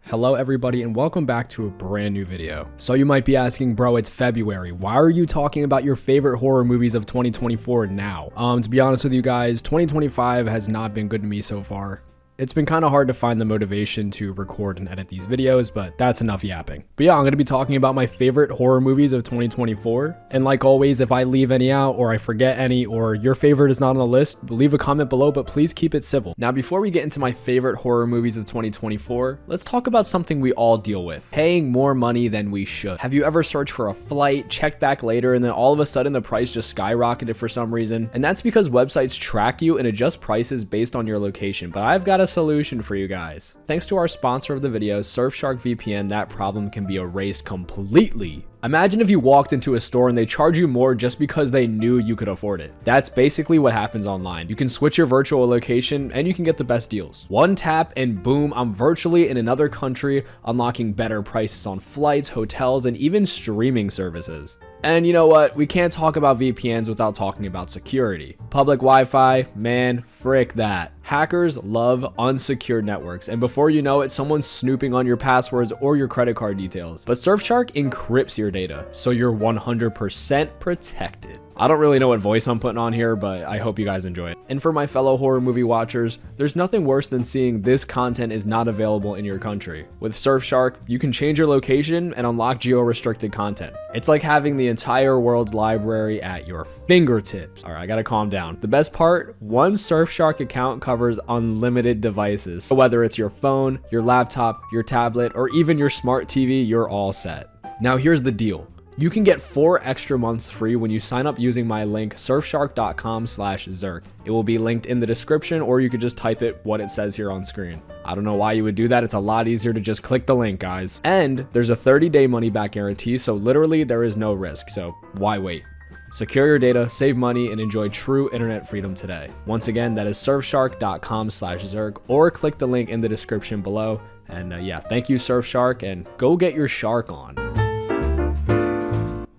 Hello everybody and welcome back to a brand new video. So you might be asking, bro, it's February. Why are you talking about your favorite horror movies of 2024 now? To be honest with you guys, 2025 has not been good to me so far. It's been kind of hard to find the motivation to record and edit these videos, but that's enough yapping. But yeah, I'm going to be talking about my favorite horror movies of 2024. And like always, if I leave any out or I forget any or your favorite is not on the list, leave a comment below, but please keep it civil. Now, before we get into my favorite horror movies of 2024, let's talk about something we all deal with: paying more money than we should. Have you ever searched for a flight, checked back later, and then all of a sudden the price just skyrocketed for some reason? And that's because websites track you and adjust prices based on your location. But I've got a solution for you guys. Thanks to our sponsor of the video, Surfshark VPN, that problem can be erased completely. Imagine if you walked into a store and they charge you more just because they knew you could afford it. That's basically what happens online. You can switch your virtual location and you can get the best deals. One tap and boom, I'm virtually in another country, unlocking better prices on flights, hotels, and even streaming services. And you know what? We can't talk about VPNs without talking about security. Public Wi-Fi, man, frick that. Hackers love unsecured networks, and before you know it, someone's snooping on your passwords or your credit card details. But Surfshark encrypts your data, so you're 100% protected. I don't really know what voice I'm putting on here, but I hope you guys enjoy it. And for my fellow horror movie watchers, there's nothing worse than seeing this content is not available in your country. With Surfshark, you can change your location and unlock geo-restricted content. It's like having the entire world's library at your fingertips. All right, I gotta calm down. The best part, one Surfshark account covers unlimited devices. So whether it's your phone, your laptop, your tablet, or even your smart TV, you're all set. Now here's the deal. You can get 4 extra months free when you sign up using my link surfshark.com/Zeark. It will be linked in the description, or you could just type it what it says here on screen. I don't know why you would do that. It's a lot easier to just click the link, guys. And there's a 30-day money-back guarantee, so literally there is no risk. So why wait? Secure your data, save money, and enjoy true internet freedom today. Once again, that is surfshark.com/Zeark, or click the link in the description below. And yeah, thank you, Surfshark, and go get your shark on.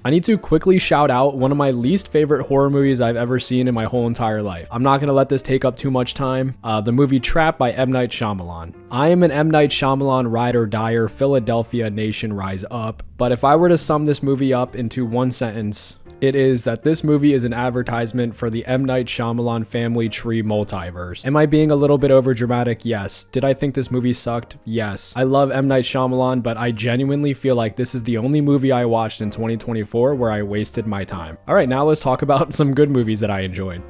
I need to quickly shout out one of my least favorite horror movies I've ever seen in my whole entire life. I'm not going to let this take up too much time. The movie Trap by M. Night Shyamalan. I am an M. Night Shyamalan ride or dyer, Philadelphia nation rise up. But if I were to sum this movie up into one sentence, it is that this movie is an advertisement for the M. Night Shyamalan family tree multiverse. Am I being a little bit overdramatic? Yes. Did I think this movie sucked? Yes. I love M. Night Shyamalan, but I genuinely feel like this is the only movie I watched in 2024 where I wasted my time. All right, now let's talk about some good movies that I enjoyed.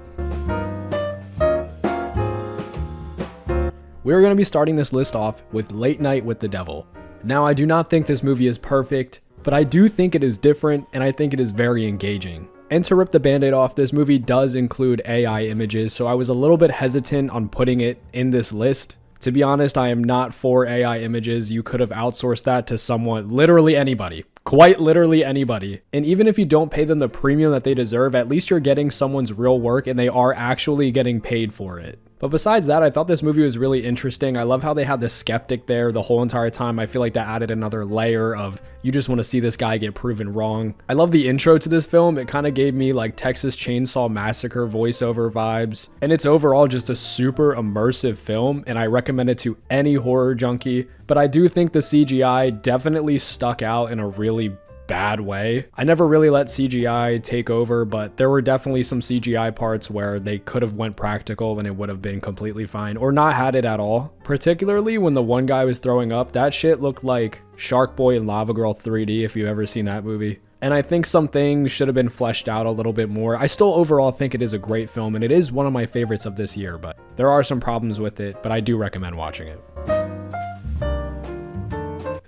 We're going to be starting this list off with Late Night with the Devil. Now, I do not think this movie is perfect, but I do think it is different, and I think it is very engaging. And to rip the band-aid off, this movie does include AI images, so I was a little bit hesitant on putting it in this list. To be honest, I am not for AI images. You could have outsourced that to someone, literally anybody. Quite literally anybody. And even if you don't pay them the premium that they deserve, at least you're getting someone's real work and they are actually getting paid for it. But besides that, I thought this movie was really interesting. I love how they had the skeptic there the whole entire time. I feel like that added another layer of you just want to see this guy get proven wrong. I love the intro to this film. It kind of gave me like Texas Chainsaw Massacre voiceover vibes. And it's overall just a super immersive film, and I recommend it to any horror junkie. But I do think the CGI definitely stuck out in a really bad way. I never really let CGI take over, but there were definitely some CGI parts where they could have went practical and it would have been completely fine, or not had it at all. Particularly when the one guy was throwing up, that shit looked like Shark Boy and Lava Girl 3D, if you've ever seen that movie. And I think some things should have been fleshed out a little bit more. I still overall think it is a great film, and it is one of my favorites of this year, but there are some problems with it, but I do recommend watching it.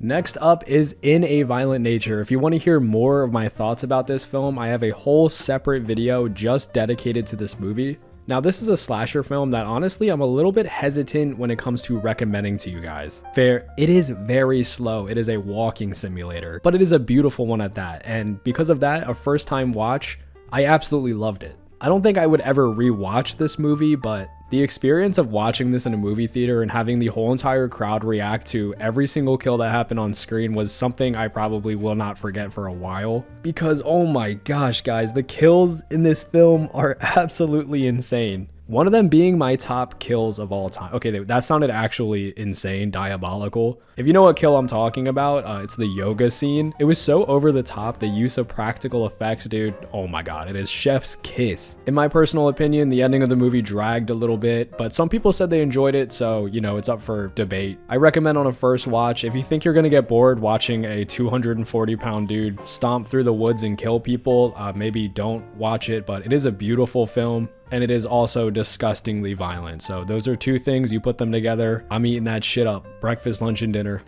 Next up is In a Violent Nature. If you want to hear more of my thoughts about this film, I have a whole separate video just dedicated to this movie. Now, this is a slasher film that honestly I'm a little bit hesitant when it comes to recommending to you guys. Fair, it is very slow. It is a walking simulator, but it is a beautiful one at that. And because of that, a first time watch, I absolutely loved it. I don't think I would ever rewatch this movie, but the experience of watching this in a movie theater and having the whole entire crowd react to every single kill that happened on screen was something I probably will not forget for a while. Because oh my gosh, guys, the kills in this film are absolutely insane. One of them being my top kills of all time. Okay, that sounded actually insane, diabolical. If you know what kill I'm talking about, it's the yoga scene. It was so over the top, the use of practical effects, dude. Oh my god, it is chef's kiss. In my personal opinion, the ending of the movie dragged a little bit, but some people said they enjoyed it, so, you know, it's up for debate. I recommend on a first watch, if you think you're gonna get bored watching a 240-pound dude stomp through the woods and kill people, maybe don't watch it, but it is a beautiful film. And it is also disgustingly violent. So those are two things, you put them together, I'm eating that shit up. Breakfast, lunch, and dinner.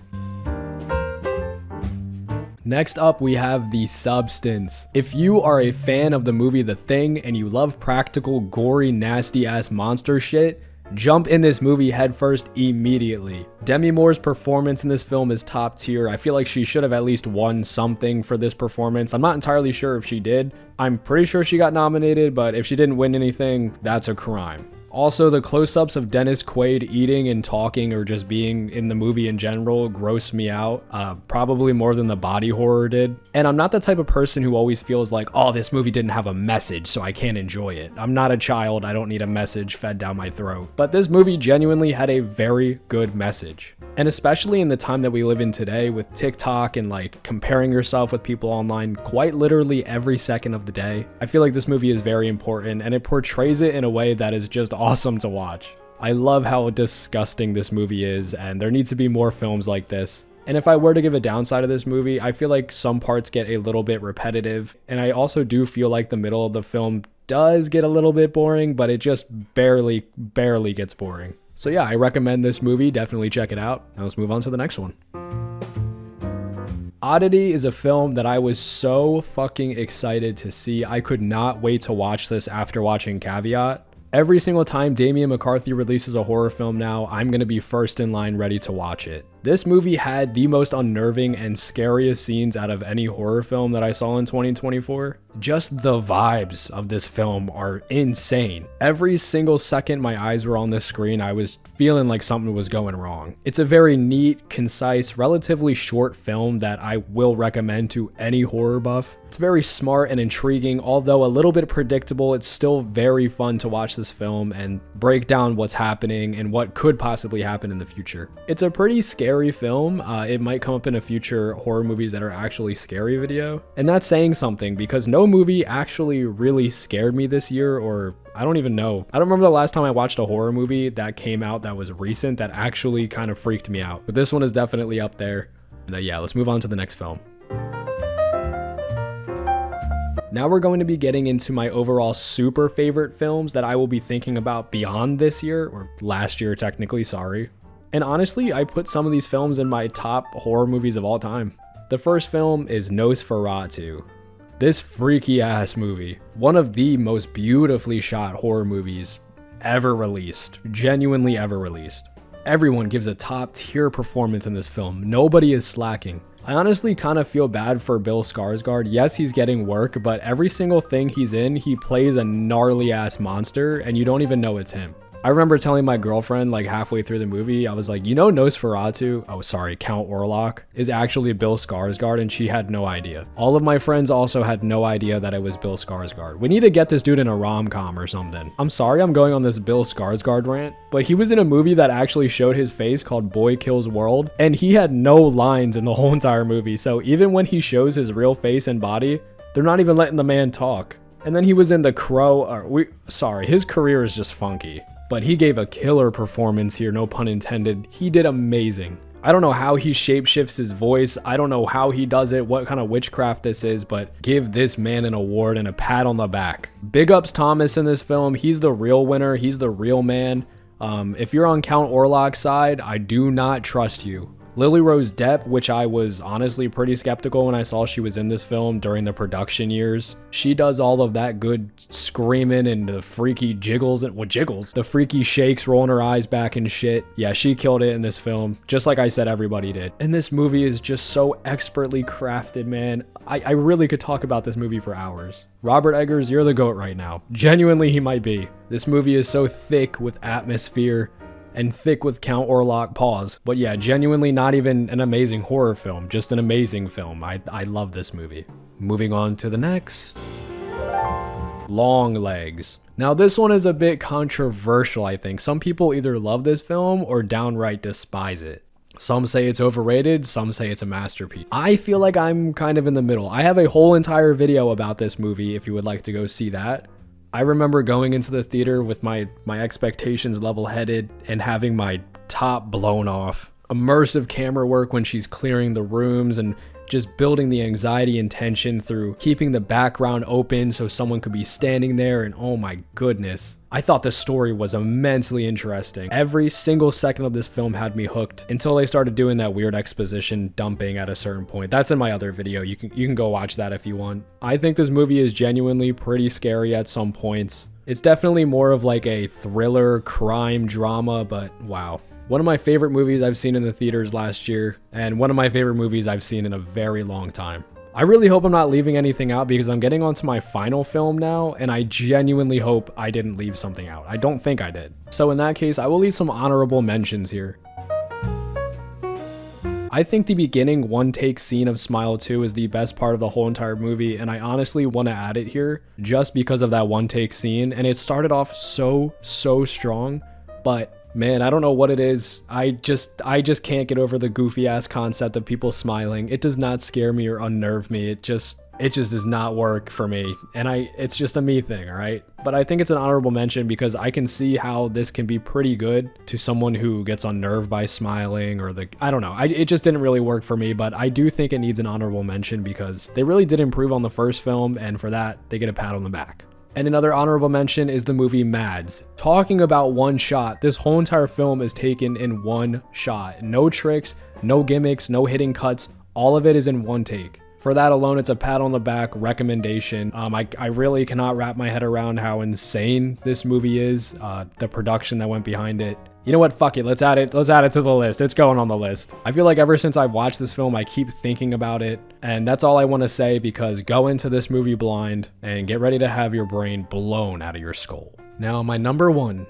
Next up, we have The Substance. If you are a fan of the movie The Thing and you love practical, gory, nasty ass monster shit, jump in this movie headfirst immediately. Demi Moore's performance in this film is top tier. I feel like she should have at least won something for this performance. I'm not entirely sure if she did. I'm pretty sure she got nominated, but if she didn't win anything, that's a crime. Also, the close-ups of Dennis Quaid eating and talking or just being in the movie in general grossed me out, probably more than the body horror did. And I'm not the type of person who always feels like, oh, this movie didn't have a message, so I can't enjoy it. I'm not a child, I don't need a message fed down my throat. But this movie genuinely had a very good message. And especially in the time that we live in today with TikTok and like comparing yourself with people online quite literally every second of the day, I feel like this movie is very important and it portrays it in a way that is just awesome to watch. I love how disgusting this movie is, and there needs to be more films like this. And if I were to give a downside of this movie, I feel like some parts get a little bit repetitive, and I also do feel like the middle of the film does get a little bit boring, but it just barely gets boring. So yeah, I recommend this movie, definitely check it out. Now let's move on to the next one. Oddity is a film that I was so fucking excited to see. I could not wait to watch this after watching Caveat. Every single time Damian McCarthy releases a horror film now, I'm gonna be first in line ready to watch it. This movie had the most unnerving and scariest scenes out of any horror film that I saw in 2024. Just the vibes of this film are insane. Every single second my eyes were on this screen, I was feeling like something was going wrong. It's a very neat, concise, relatively short film that I will recommend to any horror buff. It's very smart and intriguing, although a little bit predictable. It's still very fun to watch this film and break down what's happening and what could possibly happen in the future. It's a pretty scary film. It might come up in a future horror movies that are actually scary video. And that's saying something because no movie actually really scared me this year, or I don't even know. I don't remember the last time I watched a horror movie that came out that was recent that actually kind of freaked me out. But this one is definitely up there. And yeah, let's move on to the next film. Now we're going to be getting into my overall super favorite films that I will be thinking about beyond this year, or last year technically, sorry. And honestly, I put some of these films in my top horror movies of all time. The first film is Nosferatu. This freaky ass movie, one of the most beautifully shot horror movies ever released, genuinely ever released. Everyone gives a top tier performance in this film. Nobody is slacking. I honestly kind of feel bad for Bill Skarsgård. Yes, he's getting work, but every single thing he's in, he plays a gnarly ass monster and you don't even know it's him. I remember telling my girlfriend like halfway through the movie, I was like, you know Nosferatu, Count Orlok, is actually Bill Skarsgård, and she had no idea. All of my friends also had no idea that it was Bill Skarsgård. We need to get this dude in a rom-com or something. I'm sorry I'm going on this Bill Skarsgård rant, but he was in a movie that actually showed his face called Boy Kills World, and he had no lines in the whole entire movie, so even when he shows his real face and body, they're not even letting the man talk. And then he was in The Crow, his career is just funky. But he gave a killer performance here, no pun intended. He did amazing. I don't know how he shapeshifts his voice. I don't know how he does it, what kind of witchcraft this is, but give this man an award and a pat on the back. Big ups Thomas in this film. He's the real winner. He's the real man. If you're on Count Orlok's side, I do not trust you. Lily Rose Depp, which I was honestly pretty skeptical when I saw she was in this film during the production years. She does all of that good screaming and the freaky jiggles and the freaky shakes, rolling her eyes back and shit. Yeah, she killed it in this film, just like I said everybody did. And this movie is just so expertly crafted, man. I really could talk about this movie for hours. Robert Eggers, you're the GOAT right now. Genuinely, he might be. This movie is so thick with atmosphere and thick with Count Orlok pause. But yeah, genuinely not even an amazing horror film, just an amazing film. I love this movie. Moving on to the next. Long Legs. Now this one is a bit controversial, I think. Some people either love this film or downright despise it. Some say it's overrated, some say it's a masterpiece. I feel like I'm kind of in the middle. I have a whole entire video about this movie if you would like to go see that. I remember going into the theater with my expectations level-headed and having my top blown off. Immersive camera work when she's clearing the rooms and just building the anxiety and tension through keeping the background open so someone could be standing there, and oh my goodness. I thought the story was immensely interesting. Every single second of this film had me hooked until they started doing that weird exposition dumping at a certain point. That's in my other video. You can go watch that if you want. I think this movie is genuinely pretty scary at some points. It's definitely more of like a thriller crime drama, but wow. One of my favorite movies I've seen in the theaters last year, and one of my favorite movies I've seen in a very long time. I really hope I'm not leaving anything out because I'm getting onto my final film now, and I genuinely hope I didn't leave something out. I don't think I did. So in that case, I will leave some honorable mentions here. I think the beginning one-take scene of Smile 2 is the best part of the whole entire movie, and I honestly want to add it here just because of that one-take scene, and it started off so strong, but man, I don't know what it is. I just can't get over the goofy ass concept of people smiling. It does not scare me or unnerve me. It just does not work for me. And it's just a me thing, all right? But I think it's an honorable mention because I can see how this can be pretty good to someone who gets unnerved by smiling or I don't know. It just didn't really work for me, but I do think it needs an honorable mention because they really did improve on the first film, and for that, they get a pat on the back. And another honorable mention is the movie Mads. Talking about one shot, this whole entire film is taken in one shot. No tricks, no gimmicks, no hidden cuts. All of it is in one take. For that alone, it's a pat on the back recommendation. I really cannot wrap my head around how insane this movie is, the production that went behind it. You know what? Fuck it. Let's add it to the list. It's going on the list. I feel like ever since I've watched this film, I keep thinking about it. And that's all I want to say because go into this movie blind and get ready to have your brain blown out of your skull. Now, my number one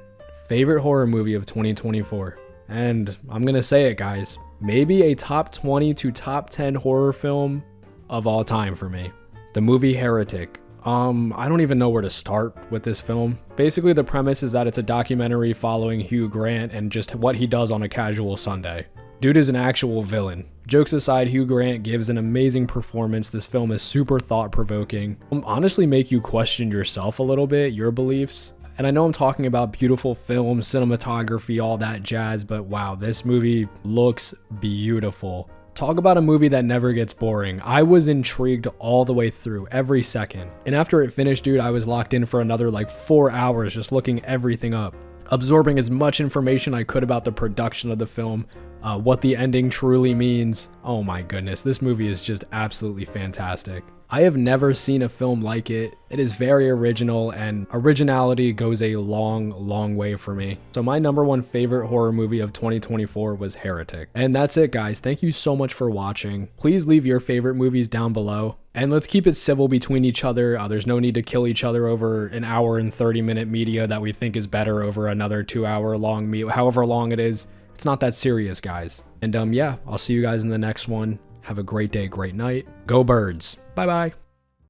favorite horror movie of 2024. And I'm going to say it, guys. Maybe a top 20 to top 10 horror film of all time for me. The movie Heretic. I don't even know where to start with this film. Basically, the premise is that it's a documentary following Hugh Grant and just what he does on a casual Sunday. Dude is an actual villain. Jokes aside, Hugh Grant gives an amazing performance. This film is super thought-provoking. Honestly make you question yourself a little bit, your beliefs. And I know I'm talking about beautiful film, cinematography, all that jazz, but wow, this movie looks beautiful. Talk about a movie that never gets boring. I was intrigued all the way through, every second. And after it finished, dude, I was locked in for another like 4 hours just looking everything up. Absorbing as much information I could about the production of the film, what the ending truly means. Oh my goodness, this movie is just absolutely fantastic. I have never seen a film like it. It is very original, and originality goes a long way for me. So my number one favorite horror movie of 2024 was Heretic. And that's it, guys. Thank you so much for watching. Please leave your favorite movies down below. And let's keep it civil between each other. There's no need to kill each other over an hour and 30-minute media that we think is better over another 2-hour long media, however long it is. It's not that serious, guys. And yeah, I'll see you guys in the next one. Have a great day, great night. Go Birds. Bye-bye.